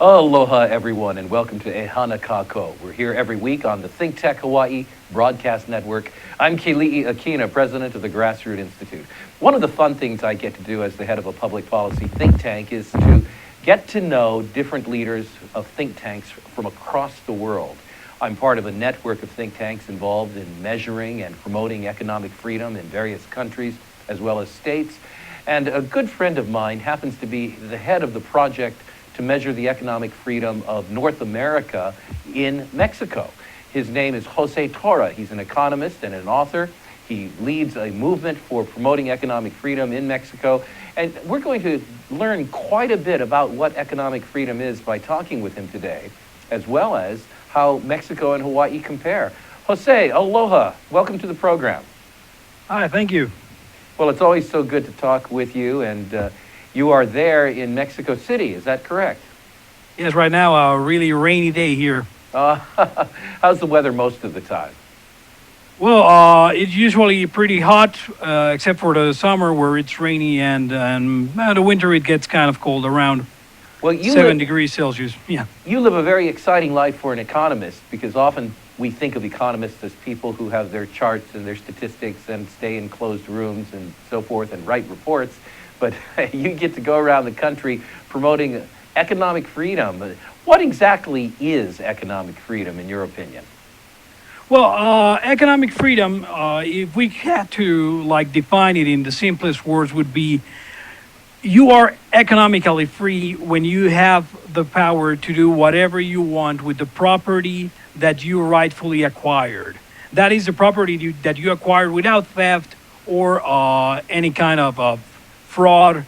Aloha, everyone, and welcome to Ehana Kako. We're here every week on the Think Tech Hawaii Broadcast Network. I'm Keli'i Akina, president of the Grassroots Institute. One of the fun things I get to do as the head of a public policy think tank is to get to know different leaders of think tanks from across the world. I'm part of a network of think tanks involved in measuring and promoting economic freedom in various countries as well as states. And a good friend of mine happens to be the head of the project to measure the economic freedom of North America in Mexico. His name is José Torra. He's an economist and an author. He leads a movement for promoting economic freedom in Mexico. And we're going to learn quite a bit about what economic freedom is by talking with him today, as well as how Mexico and Hawaii compare. José, aloha. Welcome to the program. Hi, thank you. Well, it's always so good to talk with you, and you are there in Mexico City, is that correct? Yes, right now a really rainy day here. How's the weather most of the time? Well, it's usually pretty hot, except for the summer where it's rainy, and the winter it gets kind of cold, around 7 degrees Celsius. Yeah. You live a very exciting life for an economist, because often we think of economists as people who have their charts and their statistics and stay in closed rooms and so forth and write reports. But you get to go around the country promoting economic freedom. What exactly is economic freedom, in your opinion? Well, economic freedom, if we had to define it in the simplest words, would be you are economically free when you have the power to do whatever you want with the property that you rightfully acquired. That is the property that you acquired without theft or any kind of fraud.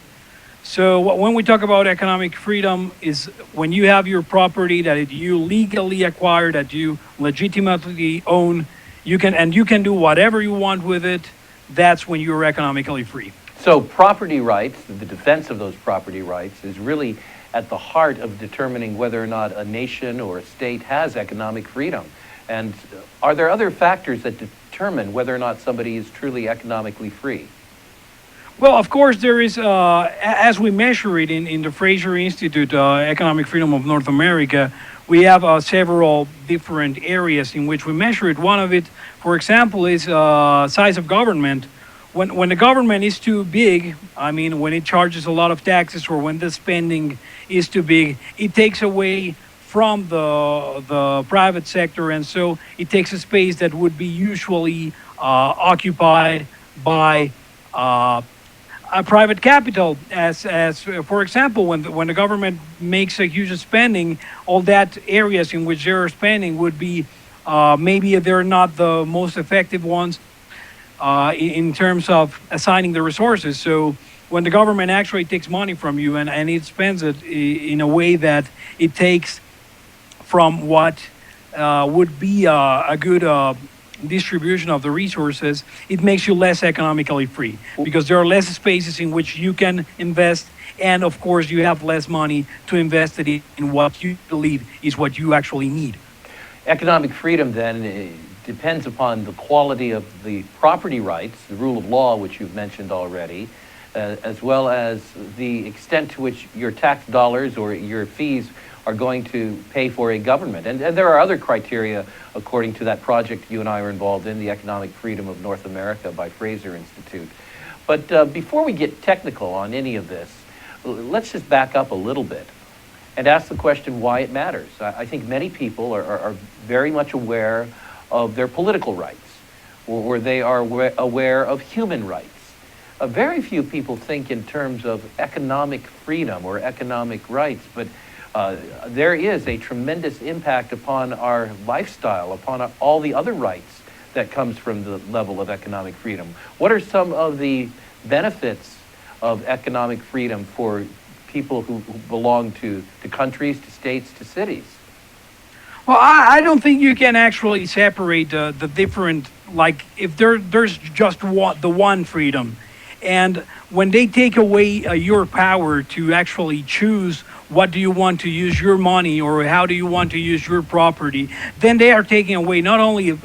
So when we talk about economic freedom is when you have your property that you legally acquire, that you legitimately own, you can do whatever you want with it. That's when you're economically free. So property rights, the defense of those property rights, is really at the heart of determining whether or not a nation or a state has economic freedom. And are there other factors that determine whether or not somebody is truly economically free? Well, of course, there is, as we measure it in the Fraser Institute, Economic Freedom of North America, we have several different areas in which we measure it. One of it, for example, is size of government. When the government is too big, I mean, when it charges a lot of taxes or when the spending is too big, it takes away from the private sector, and so it takes a space that would be usually occupied by a private capital, as for example, when the government makes a huge spending, all that areas in which they're spending would be maybe they're not the most effective ones in terms of assigning the resources. So when the government actually takes money from you and it spends it in a way that it takes from what would be a good distribution of the resources, it makes you less economically free because there are less spaces in which you can invest, and of course you have less money to invest it in what you believe is what you actually need. Economic freedom then depends upon the quality of the property rights, the rule of law, which you've mentioned already, as well as the extent to which your tax dollars or your fees are going to pay for a government. And there are other criteria, according to that project you and I are involved in, the Economic Freedom of North America by Fraser Institute. But before we get technical on any of this, let's just back up a little bit and ask the question why it matters. I think many people are very much aware of their political rights, or they are aware of human rights. Very few people think in terms of economic freedom or economic rights, but there is a tremendous impact upon our lifestyle, upon all the other rights that comes from the level of economic freedom. What are some of the benefits of economic freedom for people who belong to countries, to states, to cities? Well, I don't think you can actually separate the different, if there's just the one freedom. And when they take away your power to actually choose what do you want to use your money or how do you want to use your property, then they are taking away not only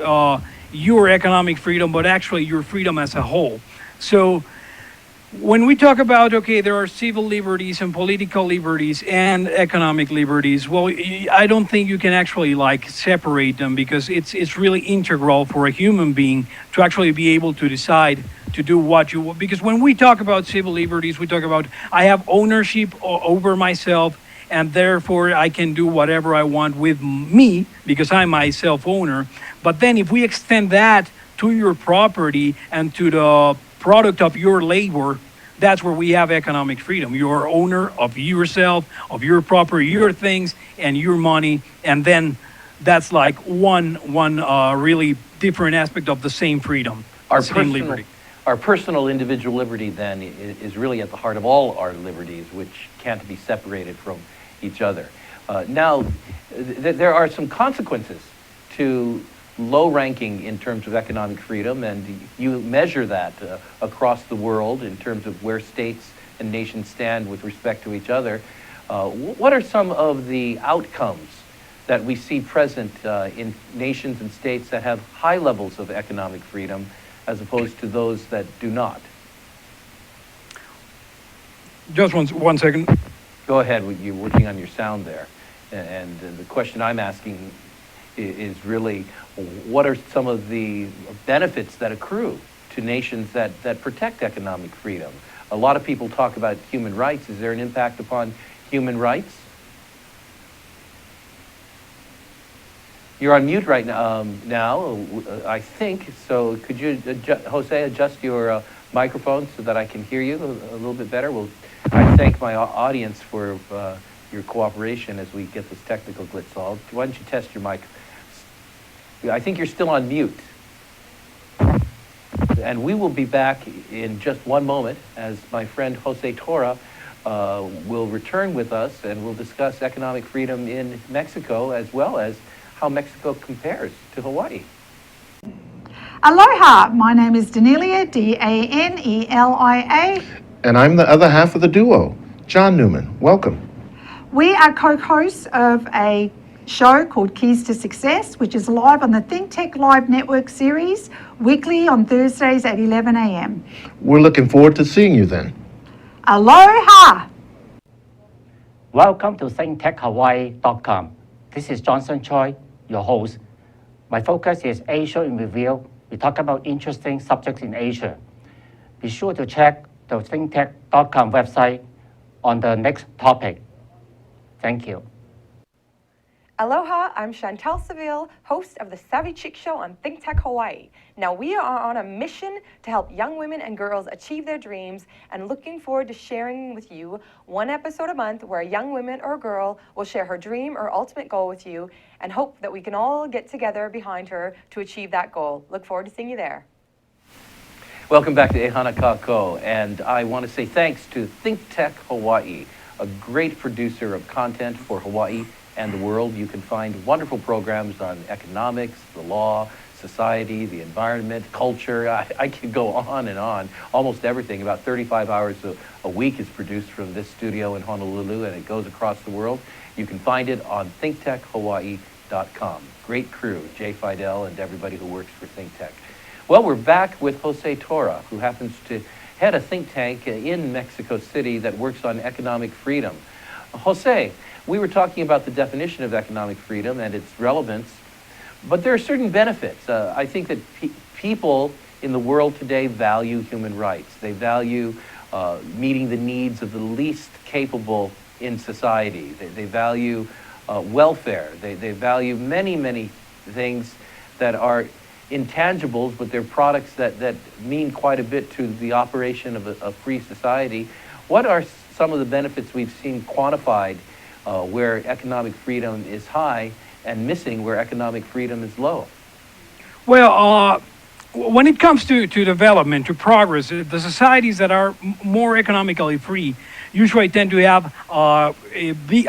your economic freedom, but actually your freedom as a whole. So When we talk about, okay, there are civil liberties and political liberties and economic liberties, well, I don't think you can actually like separate them, because it's really integral for a human being to actually be able to decide to do what you want. Because when we talk about civil liberties, we talk about I have ownership over myself, and therefore I can do whatever I want with me because I'm myself owner. But then if we extend that to your property and to the product of your labor, that's where we have economic freedom. You're owner of yourself, of your property, your things, and your money. And then that's like one really different aspect of the same freedom, Our the same personal, liberty. our personal individual liberty then is really at the heart of all our liberties, which can't be separated from each other. Now, there are some consequences to low ranking in terms of economic freedom, and you measure that across the world in terms of where states and nations stand with respect to each other. What are some of the outcomes that we see present in nations and states that have high levels of economic freedom as opposed to those that do not? Just one second. Go ahead, you're working on your sound there. And the question I'm asking is really, what are some of the benefits that accrue to nations that protect economic freedom? A lot of people talk about human rights. Is there an impact upon human rights? You're on mute right now, I think. So could you, Jose, adjust your microphone so that I can hear you a little bit better? Well, I thank my audience for your cooperation as we get this technical glitch solved. Why don't you test your mic? I think you're still on mute. And we will be back in just one moment as my friend José Torra will return with us, and we'll discuss economic freedom in Mexico as well as how Mexico compares to Hawaii. Aloha, my name is Danelia, Danelia. And I'm the other half of the duo, John Newman. Welcome. We are co-hosts of a show called Keys to Success, which is live on the Think Tech Live Network series, weekly on Thursdays at 11 a.m. We're looking forward to seeing you then. Aloha! Welcome to ThinkTechHawaii.com. This is Johnson Choi, your host. My focus is Asia in Review. We talk about interesting subjects in Asia. Be sure to check the ThinkTech.com website on the next topic. Thank you. Aloha, I'm Chantel Seville, host of the Savvy Chick Show on Think Tech Hawaii. Now we are on a mission to help young women and girls achieve their dreams, and looking forward to sharing with you one episode a month where a young woman or girl will share her dream or ultimate goal with you, and hope that we can all get together behind her to achieve that goal. Look forward to seeing you there. Welcome back to Ehana Kako, and I want to say thanks to Think Tech Hawaii, a great producer of content for Hawaii and the world. You can find wonderful programs on economics, the law, society, the environment, culture. I could go on and on. Almost everything. About 35 hours a week is produced from this studio in Honolulu, and it goes across the world. You can find it on thinktechhawaii.com. Great crew, Jay Fidel and everybody who works for Think Tech. Well, we're back with José Torra, who happens to head a think tank in Mexico City that works on economic freedom. Jose, we were talking about the definition of economic freedom and its relevance, but there are certain benefits. I think that people in the world today value human rights. They value meeting the needs of the least capable in society. They value welfare. They value many, many things that are intangibles, but they're products that mean quite a bit to the operation of a free society. What are some of the benefits we've seen quantified where economic freedom is high and missing where economic freedom is low? Well, when it comes to development, to progress, the societies that are more economically free usually tend to have a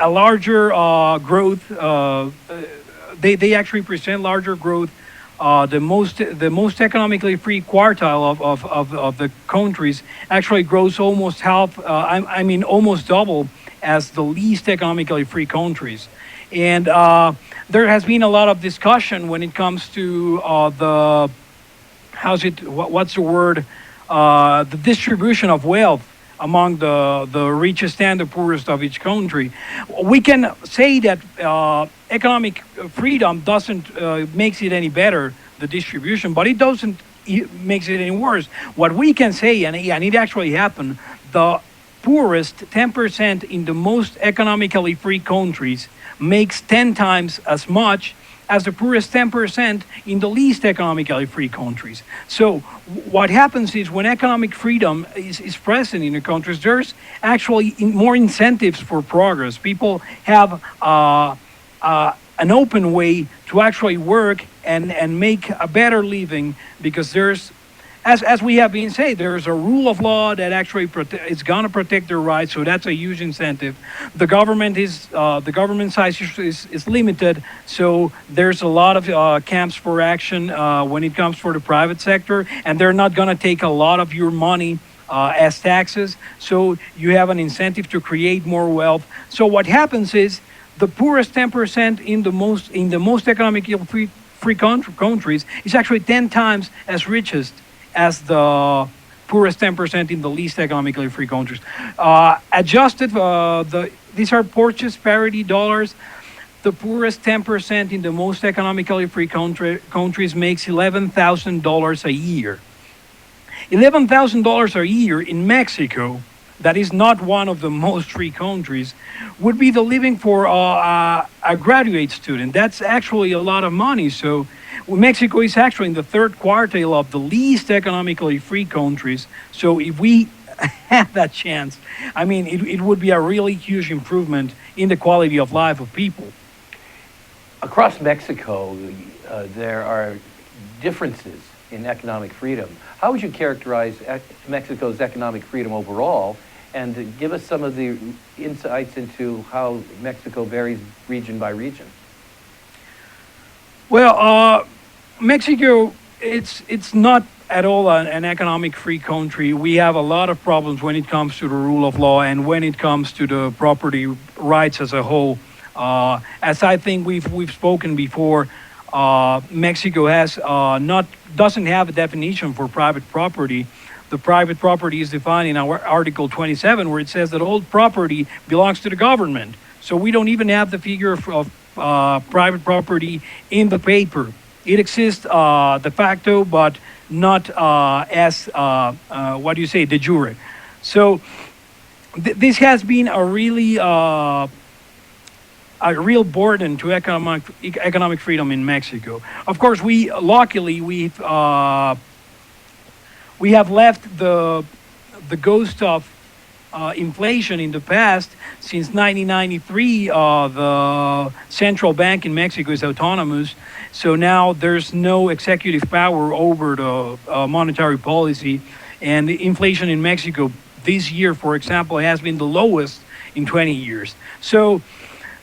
larger growth. They actually present larger growth. The most economically free quartile of the countries actually grows almost half. I mean almost double as the least economically free countries. And there has been a lot of discussion when it comes to what's the word? the distribution of wealth among the richest and the poorest of each country. We can say that economic freedom doesn't makes it any better, the distribution, but it doesn't makes it any worse. What we can say, and it actually happened, the poorest 10% in the most economically free countries makes 10 times as much as the poorest 10% in the least economically free countries. So what happens is when economic freedom is present in the countries, there's actually more incentives for progress. People have an open way to actually work and make a better living, because there's, as we have been saying, there's a rule of law that actually is going to protect their rights, so that's a huge incentive. The government size is limited, so there's a lot of camps for action when it comes for the private sector, and they're not going to take a lot of your money as taxes, so you have an incentive to create more wealth. So what happens is the poorest 10% in the most economically free countries is actually 10 times as richest as the poorest 10% in the least economically free countries. Adjusted, these are purchase parity dollars. The poorest 10% in the most economically free countries makes $11,000 a year. $11,000 a year in Mexico, that is not one of the most free countries, would be the living for a graduate student. That's actually a lot of money. So Mexico is actually in the third quartile of the least economically free countries. So if we had that chance, I mean, it would be a really huge improvement in the quality of life of people. Across Mexico, there are differences in economic freedom. How would you characterize Mexico's economic freedom overall? And give us some of the insights into how Mexico varies region by region. Well, Mexico, it's not at all an economic free country. We have a lot of problems when it comes to the rule of law and when it comes to the property rights as a whole. As I think we've spoken before, Mexico doesn't have a definition for private property. The private property is defined in our Article 27, where it says that all property belongs to the government. So we don't even have the figure of private property in the paper. It exists de facto, but not as, de jure. So this has been a real burden to economic freedom in Mexico. Of course, luckily we have left the ghost of inflation in the past. Since 1993, the central bank in Mexico is autonomous, so now there's no executive power over the monetary policy, and the inflation in Mexico this year, for example, has been the lowest in 20 years. So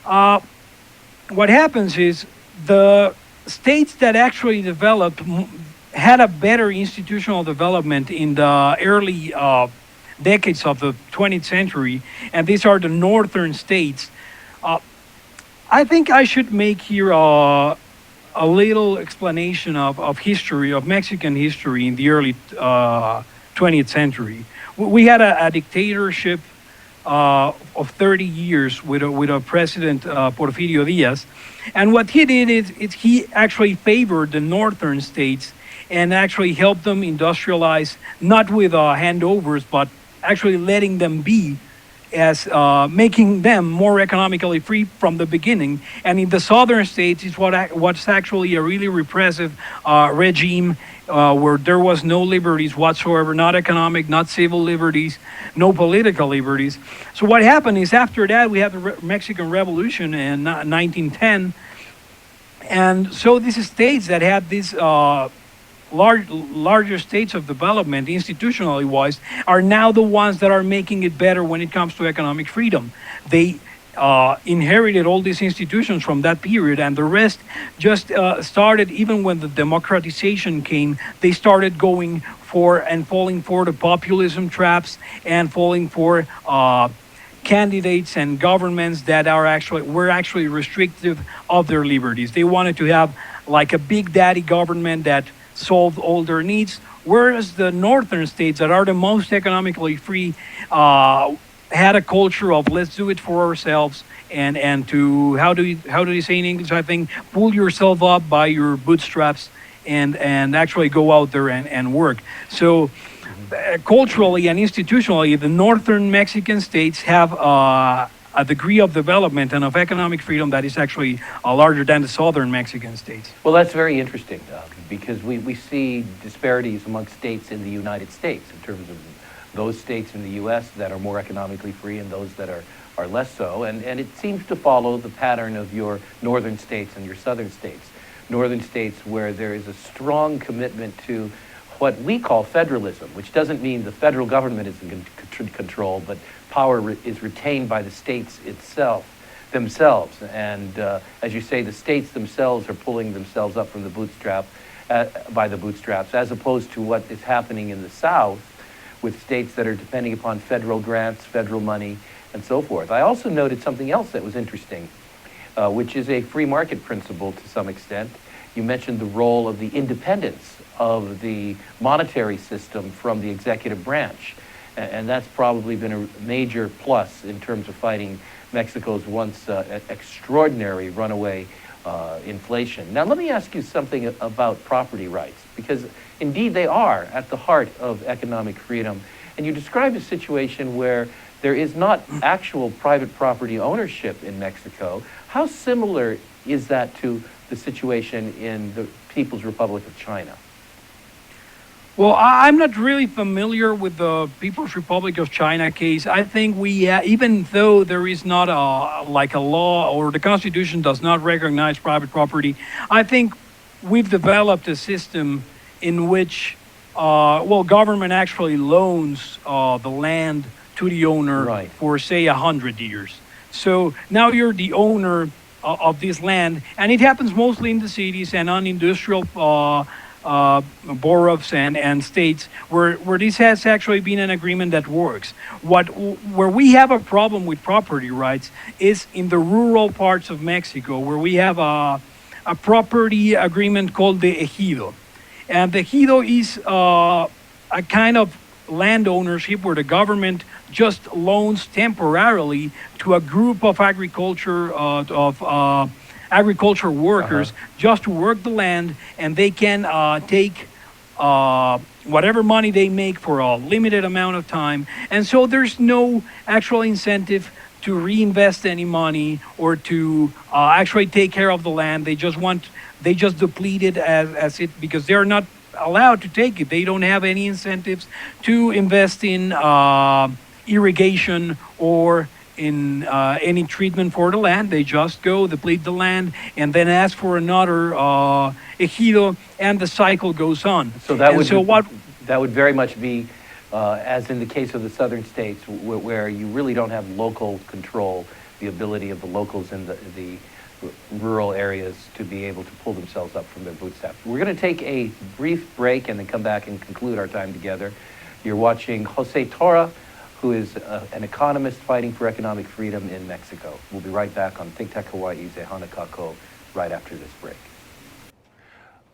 what happens is the states that actually developed had a better institutional development in the early decades of the 20th century, and these are the northern states. I think I should make here a little explanation of history, of Mexican history in the early 20th century. We had a dictatorship of 30 years with a president, Porfirio Diaz, and what he did is he actually favored the northern states and actually helped them industrialize, not with handovers, but actually letting them be, as making them more economically free from the beginning. And in the southern states, it's what's actually a really repressive regime where there was no liberties whatsoever, not economic, not civil liberties, no political liberties. So what happened is after that, we had the Mexican Revolution in 1910. And so these states that had these larger states of development, institutionally wise, are now the ones that are making it better when it comes to economic freedom. They inherited all these institutions from that period, and the rest just started, even when the democratization came, they started going for and falling for the populism traps and falling for candidates and governments that were actually restrictive of their liberties. They wanted to have like a big daddy government that solved all their needs, whereas the northern states that are the most economically free had a culture of let's do it for ourselves and to how do you say in English? I think pull yourself up by your bootstraps and actually go out there and work. So culturally and institutionally, the northern Mexican states have a degree of development and of economic freedom that is actually larger than the southern Mexican states. Well, that's very interesting because we see disparities amongst states in the United States in terms of those states in the U.S. that are more economically free and those that are less so. And it seems to follow the pattern of your northern states and your southern states. Northern states where there is a strong commitment to what we call federalism, which doesn't mean the federal government is in control, but power is retained by the states themselves. And as you say, the states themselves are pulling themselves up from the by the bootstraps, as opposed to what is happening in the South with states that are depending upon federal grants, federal money, and so forth. I also noted something else that was interesting, which is a free market principle to some extent. You mentioned the role of the independence of the monetary system from the executive branch. And that's probably been a major plus in terms of fighting Mexico's once extraordinary runaway inflation. Now, let me ask you something about property rights, because indeed they are at the heart of economic freedom. And you described a situation where there is not actual private property ownership in Mexico. How similar is that to the situation in the People's Republic of China? Well, I'm not really familiar with the People's Republic of China case. I think even though there is not like a law or the Constitution does not recognize private property, I think we've developed a system in which, government actually loans the land to the owner Right. for, say, 100 years. So now you're the owner of this land, and it happens mostly in the cities and on industrial boroughs and states where this has actually been an agreement that works. Where we have a problem with property rights is in the rural parts of Mexico, where we have a property agreement called the ejido. And the ejido is a kind of land ownership where the government just loans temporarily to a group of agriculture workers just to work the land, and they can take whatever money they make for a limited amount of time. And so there's no actual incentive to reinvest any money or to actually take care of the land. They just deplete it as it, because they're not allowed to take it. They don't have any incentives to invest in irrigation or in any treatment for the land. They just go, deplete the land, and then ask for another ejido, and the cycle goes on. So that And that would very much be, as in the case of the southern states, where you really don't have local control, the ability of the locals in the rural areas to be able to pull themselves up from their bootstraps. We're going to take a brief break and then come back and conclude our time together. You're watching José Torra, who is an economist fighting for economic freedom in Mexico. We'll be right back on Think Tech Hawaii's E Hana Kako right after this break.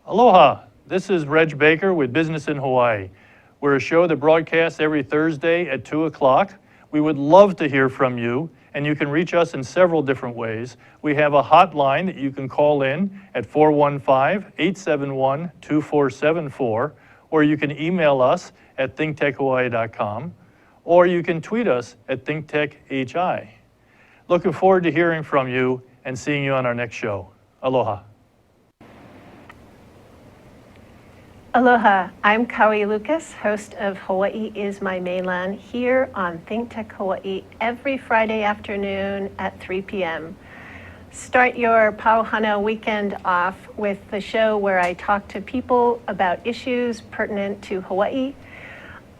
Aloha, this is Reg Baker with Business in Hawaii. We're a show that broadcasts every Thursday at 2 o'clock. We would love to hear from you, and you can reach us in several different ways. We have a hotline that you can call in at 415-871-2474, or you can email us at thinktechhawaii.com, or you can tweet us at thinktechhi. Looking forward to hearing from you and seeing you on our next show. Aloha. Aloha, I'm Kaui Lucas, host of Hawaii is My Mainland, here on Think Tech Hawaii every Friday afternoon at 3 p.m. Start your Pauhana weekend off with the show where I talk to people about issues pertinent to Hawaii.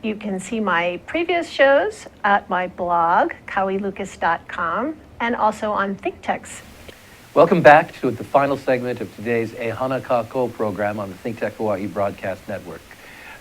You can see my previous shows at my blog, kauilucas.com, and also on ThinkTech's. Welcome back to the final segment of today's E Hana Kako program on the Think Tech Hawaii Broadcast Network.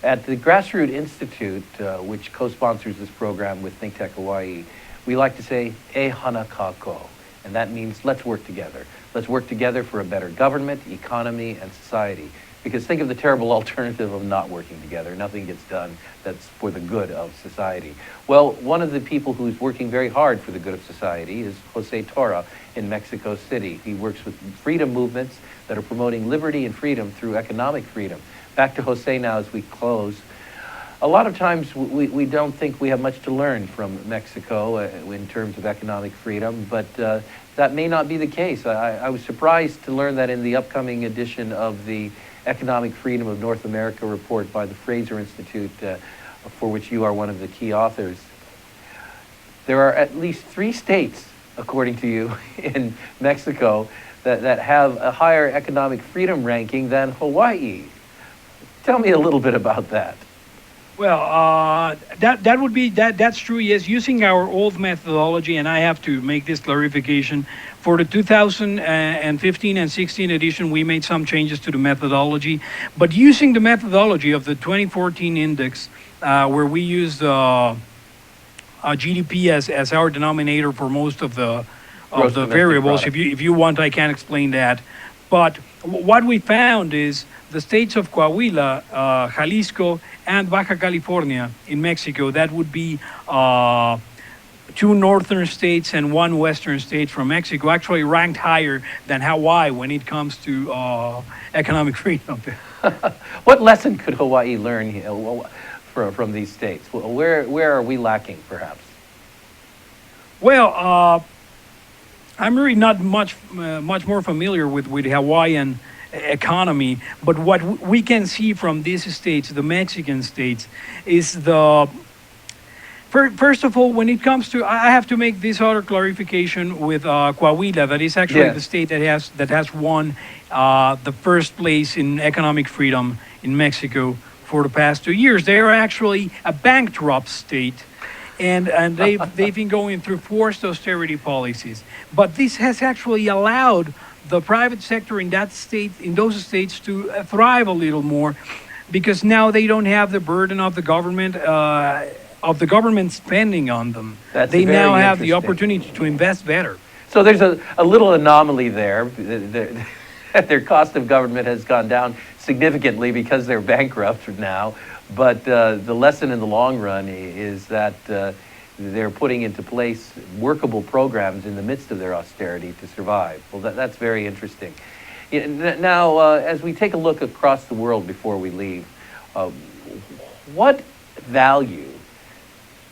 At the Grassroots Institute, which co-sponsors this program with Think Tech Hawaii, we like to say E Hana Kako, and that means let's work together. Let's work together for a better government, economy, and society, Because think of the terrible alternative of not working together. Nothing gets done that's for the good of society. Well, one of the people who's working very hard for the good of society is José Torra in Mexico City. He works with freedom movements that are promoting liberty and freedom through economic freedom. Back to José now as we close. A lot of times we don't think we have much to learn from Mexico in terms of economic freedom, but that may not be the case. I was surprised to learn that in the upcoming edition of the Economic Freedom of North America report by the Fraser Institute, for which you are one of the key authors, there are at least 3 states, according to you, in Mexico that have a higher economic freedom ranking than Hawaii. Tell me a little bit about that. Well, that would be that's true. Yes, using our old methodology, and I have to make this clarification. For the 2015 and 16 edition, we made some changes to the methodology, but using the methodology of the 2014 index, where we used GDP as our denominator for most of the variables. Product. If you want, I can explain that. But what we found is the states of Coahuila, Jalisco, and Baja California in Mexico, that would be 2 northern states and 1 western state from Mexico, actually ranked higher than Hawaii when it comes to economic freedom. What lesson could Hawaii learn from these states? Where are we lacking, perhaps? Well, I'm really not much more familiar with Hawaiian economy, but what we can see from these states, the Mexican states, is first of all, when it comes to, I have to make this other clarification with Coahuila, that is actually the state that has won the first place in economic freedom in Mexico for the past 2 years. They are actually a bankrupt state. And they've been going through forced austerity policies, but this has actually allowed the private sector in those states to thrive a little more, because now they don't have the burden of the government spending on them. They now have the opportunity to invest better. So there's a little anomaly there. Their cost of government has gone down significantly because they're bankrupt now. But the lesson in the long run is that they're putting into place workable programs in the midst of their austerity to survive. Well, that's very interesting. Now, as we take a look across the world before we leave, what value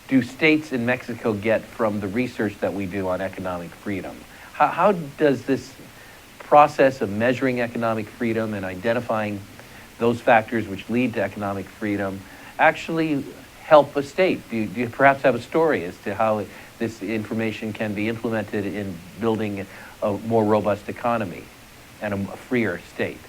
do states in Mexico get from the research that we do on economic freedom? How does this process of measuring economic freedom and identifying those factors which lead to economic freedom actually help a state? Do you perhaps have a story as to how this information can be implemented in building a more robust economy and a freer state?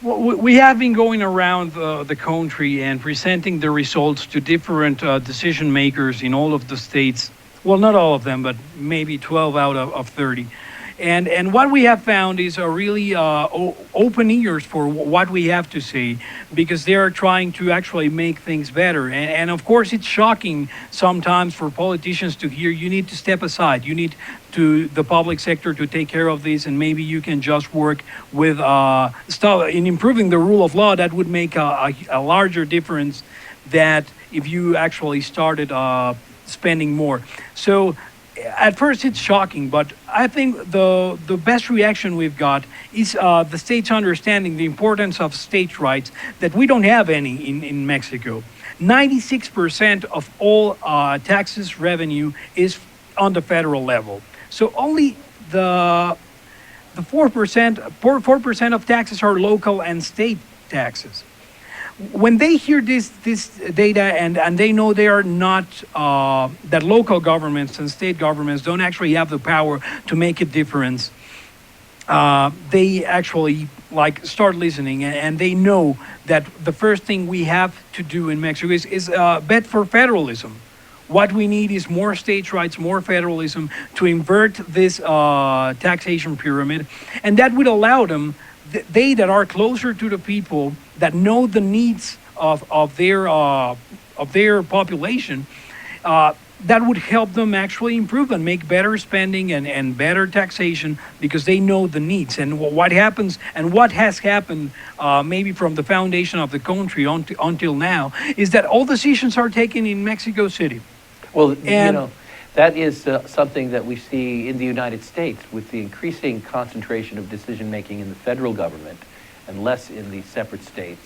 Well, we have been going around the country and presenting the results to different decision makers in all of the states. Well, not all of them, but maybe 12 out of 30. And what we have found is a really open ears for what we have to say, because they are trying to actually make things better. And of course, it's shocking sometimes for politicians to hear, you need to step aside, you need the public sector to take care of this, and maybe you can just work with stuff in improving the rule of law. That would make a larger difference than if you actually started spending more. So at first it's shocking, but I think the best reaction we've got is the states understanding the importance of states' rights, that we don't have any in Mexico. 96% of all taxes revenue is on the federal level. So only the 4% of taxes are local and state taxes. When they hear this data and they know they are not, that local governments and state governments don't actually have the power to make a difference, they actually start listening, and they know that the first thing we have to do in Mexico is bet for federalism. What we need is more states' rights, more federalism to invert this taxation pyramid, and that would allow them, they that are closer to the people, that know the needs of their population, that would help them actually improve and make better spending and better taxation because they know the needs. And what happens and what has happened maybe from the foundation of the country until now is that all decisions are taken in Mexico City. Well, you And- know, that is something that we see in the United States with the increasing concentration of decision-making in the federal government and less in the separate states.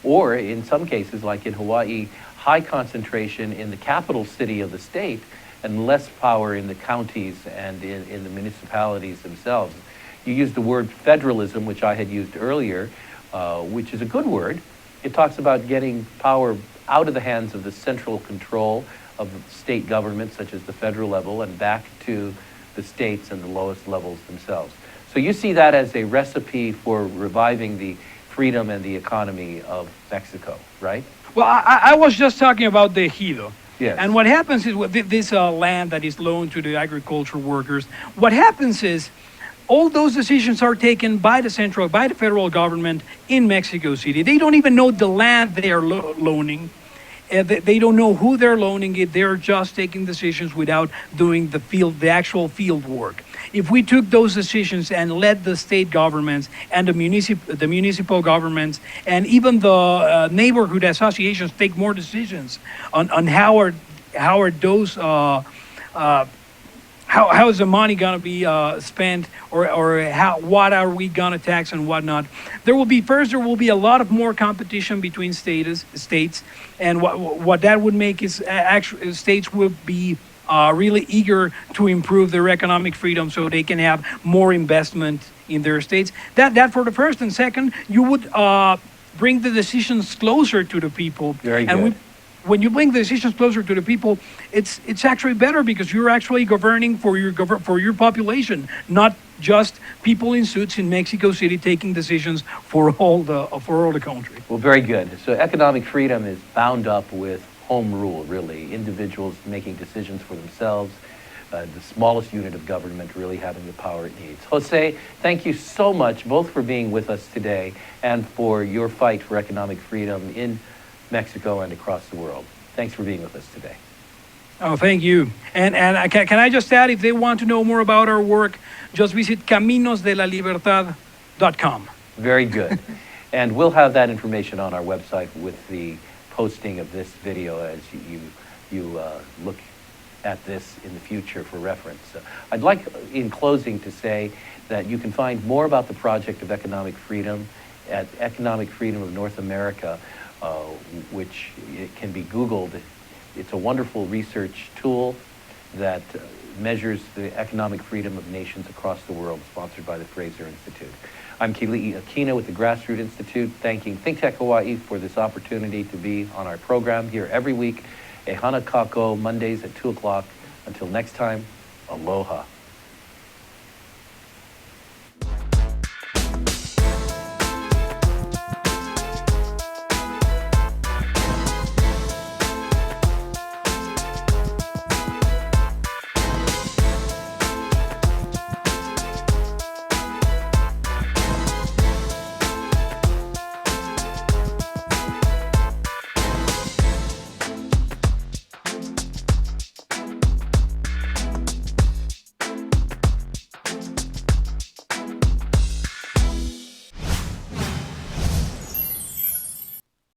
Or in some cases, like in Hawaii, high concentration in the capital city of the state and less power in the counties and in the municipalities themselves. You used the word federalism, which I had used earlier, which is a good word. It talks about getting power out of the hands of the central control of state government, such as the federal level, and back to the states and the lowest levels themselves. So you see that as a recipe for reviving the freedom and the economy of Mexico, right? Well, I was just talking about the ejido. Yes. And what happens is with this land that is loaned to the agriculture workers, what happens is all those decisions are taken by the federal government in Mexico City. They don't even know the land they are loaning. They don't know who they're loaning it. They're just taking decisions without doing the actual field work. If we took those decisions and let the state governments and the municipal governments and even the neighborhood associations take more decisions on how is the money going to be spent, or what are we going to tax and whatnot. There will be a lot of more competition between states, and what that would make is actually states will be really eager to improve their economic freedom so they can have more investment in their states. That for the first, and second, you would bring the decisions closer to the people. Very and good. When you bring the decisions closer to the people, it's actually better because you're actually governing for your population, not just people in suits in Mexico City taking decisions for all the country. Well, very good. So economic freedom is bound up with home rule, really. Individuals making decisions for themselves, the smallest unit of government really having the power it needs. Jose, thank you so much, both for being with us today and for your fight for economic freedom in Mexico and across the world. Thanks for being with us today. Oh, thank you. And can I just add, if they want to know more about our work, just visit caminosdelalibertad.com. Very good. And we'll have that information on our website with the posting of this video as you look at this in the future for reference. I'd like, in closing, to say that you can find more about the project of economic freedom at Economic Freedom of North America, which it can be Googled. It's a wonderful research tool that measures the economic freedom of nations across the world, sponsored by the Fraser Institute. I'm Keli'i Akina with the Grassroots Institute, thanking ThinkTech Hawaii for this opportunity to be on our program here every week. E hana kako, Mondays at 2 o'clock. Until next time, aloha.